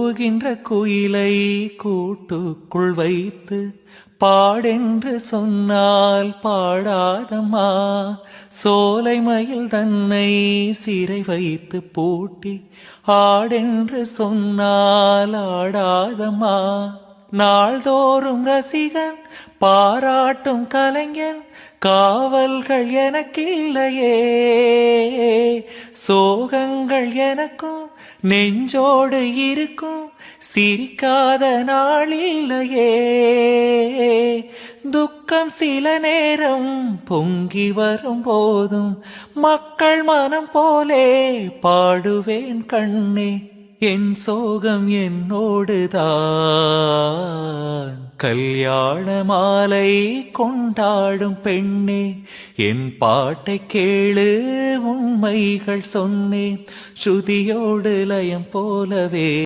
கூவுகின்ற குயிலை கூட்டுக்குள் வைத்து பாடென்று சொன்னால் பாடாதம்மா. சோலை மயில் தன்னை சிறை வைத்து பூட்டி ஆடென்று சொன்னால் ஆடாதம்மா. நாள்தோறும் ரசிகன் பாராட்டும் கலைஞன் காவல்கள் எனக்கில்லையே. சோகங்கள் எனக்கும் நெஞ்சோடு இருக்கும் சிரிக்காத நாளில்லையே. துக்கம் சில நேரம் பொங்கி வரும் போதும் மக்கள் மனம் போலே பாடுவேன் கண்ணே. என் சோகம் என்னோடுதான் கல்யாண மாலை கொண்டாடும் பெண்ணே. என் பாட்டை கேளு உண்மைகள் சொன்னேன் ஸ்ருதியோடு லயம் போலவே.